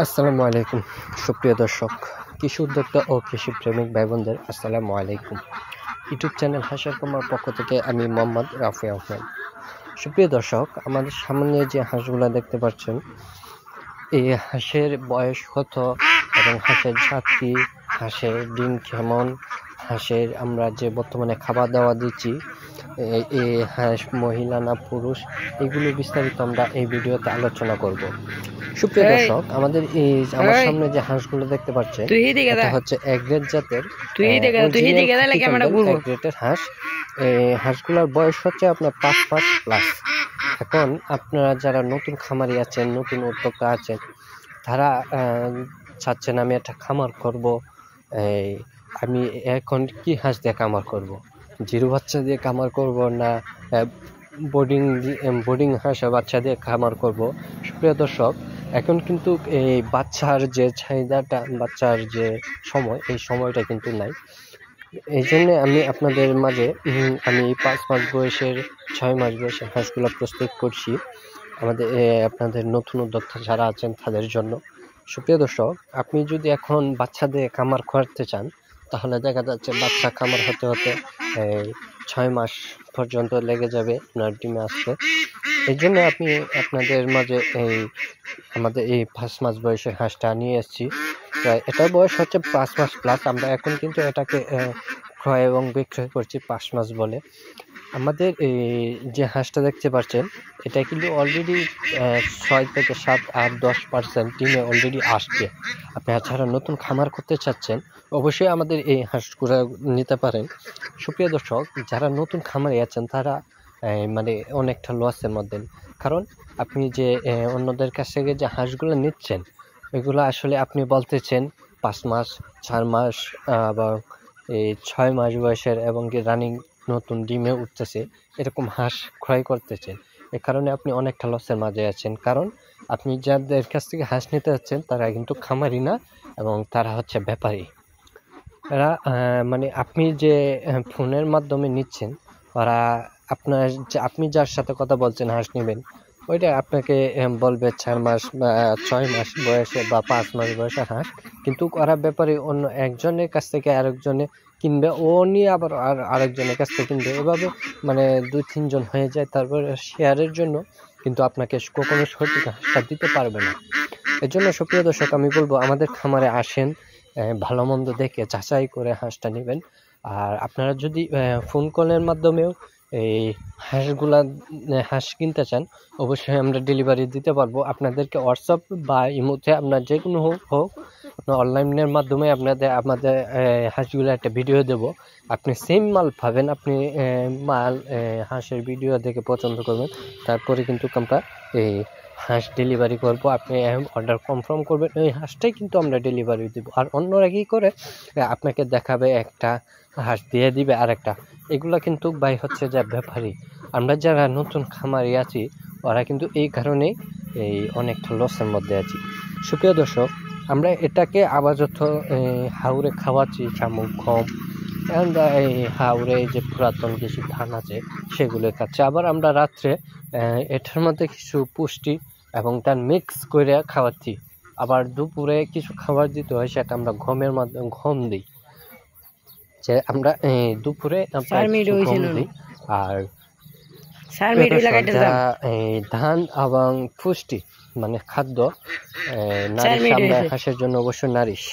আসসালামু আলাইকুম সুপ্রিয় দর্শক, কৃষি উদ্যোক্তা ও কৃষি প্রেমিক ভাই বোনদের আসসালামু আলাইকুম। ইউটিউব চ্যানেল হাঁসের খামার পক্ষ থেকে আমি মোহাম্মদ রাফি আহমেদ। সুপ্রিয় দর্শক, আমাদের সামনে যে হাঁসগুলো দেখতে পাচ্ছেন, এই হাঁসের বয়স কত এবং হাঁসের জাত কি, হাঁসের ডিম কেমন, হাঁসের আমরা যে বর্তমানে খাবার দাওয়া দিচ্ছি এই হাঁস মহিলা না পুরুষ, এগুলো বিস্তারিত আমরা এই ভিডিওতে আলোচনা করব। সুপ্রিয় দর্শক, আমাদের আমার সামনে যে হাঁসগুলো দেখতে পাচ্ছেন, এটা হচ্ছে এক গ্রেড জাতের হাঁস। হাঁসগুলোর বয়স হচ্ছে আপনার 5 মাস প্লাস। এখন আপনারা যারা নতুন খামারি আছেন, নতুন উদ্যোক্তা আছেন, তারা চাচ্ছেন আমি একটা খামার করব, আমি এখন কি হাঁস দিয়ে খামার করব, জিরো বাচ্চা দিয়ে খামার করব না বোর্ডিং হাঁস বাচ্চা দিয়ে খামার করব। সুপ্রিয় দর্শক, এখন কিন্তু এই বাচ্চার যে চাহিদাটা, বাচ্চার যে সময়, এই সময়টা কিন্তু নাই। এই জন্য আমি আপনাদের মাঝে আমি 5 মাস বয়সের 6 মাস বয়সের হাঁসগুলো প্রস্তুত করছি আমাদের আপনাদের নতুন উদ্যোক্তা যারা আছেন তাদের জন্য। সুপ্রিয় দর্শক, আপনি যদি এখন বাচ্চা দিয়ে খামার করতে চান, তাহলে দেখা যাচ্ছে বাচ্চা খামার হতে হতে 6 মাস পর্যন্ত লেগে যাবে আপনার ডিমে আসতে। এই জন্য আমি আপনাদের মাঝে আমাদের এই 5 মাস বয়সের হাঁসটা নিয়ে এসেছি। এটার বয়স হচ্ছে 5 মাস প্লাস। আমরা এখন কিন্তু এটাকে ক্রয় এবং বিক্রয় করছি 5 মাস বলে। আমাদের এই যে হাঁসটা দেখতে পাচ্ছেন, এটা কিন্তু অলরেডি 6 থেকে 7, 8, 10% ডিমে অলরেডি আসছে। আপনারা যারা নতুন খামার করতে চাচ্ছেন, অবশ্যই আমাদের এই হাঁসগুলো নিতে পারেন। সুপ্রিয় দর্শক, যারা নতুন খামারে আছেন তারা মানে অনেকটা লসের মধ্যে, কারণ আপনি যে অন্যদের কাছ থেকে যে হাঁসগুলো নিচ্ছেন, এগুলো আসলে আপনি বলতেছেন 5 মাস, 4 মাস, আবার এই 6 মাস বয়সের এবং কি রানিং নতুন ডিমে উঠতেছে, এরকম হাঁস ক্রয় করতেছেন। এ কারণে আপনি অনেকটা লসের মাঝে আছেন, কারণ আপনি যাদের কাছ থেকে হাঁস নিতে যাচ্ছেন তারা কিন্তু খামারি না, এবং তারা হচ্ছে ব্যাপারী। এরা মানে আপনি যে ফোনের মাধ্যমে নিচ্ছেন, ওরা আপনি যার সাথে কথা বলছেন হাঁস নেবেন, ওইটা আপনাকে বলবে 4 মাস বা 6 মাস বয়সে বা 5 মাস বয়সে হাঁস, কিন্তু ওরা ব্যাপারে অন্য একজনের কাছ থেকে আরেকজনে কিনবে, ও নিয়ে আবার আরেকজনের কাছ থেকে কিনবে, এভাবে মানে 2-3 জন হয়ে যায়। তারপর শেয়ারের জন্য কিন্তু আপনাকে কখনো সঠিক হাঁসটা দিতে পারবে না। এর জন্য সুপ্রিয় দর্শক, আমি বলবো আমাদের খামারে আসেন, ভালো মন্দ দেখে যাচাই করে হাঁসটা নেবেন। আর আপনারা যদি ফোন কলের মাধ্যমেও এই হাঁস কিনতে চান, অবশ্যই আমরা ডেলিভারি দিতে পারবো। আপনাদেরকে হোয়াটসঅ্যাপ বা ইমোতে আপনার যে কোনো হোক আপনার অনলাইনের মাধ্যমে আমাদের হাঁসগুলো একটা ভিডিও দেব, আপনি সেম মাল পাবেন। আপনি মাল হাঁসের ভিডিও দেখে পছন্দ করবেন, তারপরে কিন্তু আমরা এই হাঁস ডেলিভারি করব। আপনি অর্ডার কনফার্ম করবেন, ওই হাঁসটাই কিন্তু আমরা ডেলিভারি দেব। আর অন্যরা কী করে, আপনাকে দেখাবে একটা হাঁস দিয়ে দিবে আরেকটা, এগুলো কিন্তু ভাই হচ্ছে যা ব্যাপারী। আমরা যারা নতুন খামারি আছি, ওরা কিন্তু এই কারণেই অনেকটা লসের মধ্যে আছি। সুপ্রিয় দর্শক, আমরা এটাকে আপাতত হাওরে খাওয়াচ্ছি চামচ কম, আমরা এই হাওরে যে পুরাতন কিছু ধান আছে সেগুলো খাচ্ছি। আবার আমরা রাত্রে এটার মধ্যে কিছু পুষ্টি এবং তার মিক্স করে খাওয়াচ্ছি। আবার দুপুরে কিছু খাবার দিতে হয়, সেটা আমরা গমের মাধ্যমে গম দিই, যে আমরা দুপুরে গম দিই। আর ধান এবং পুষ্টি মানে খাদ্য, নারিশ আমরা হাঁসের জন্য অবশ্যই নারিশ।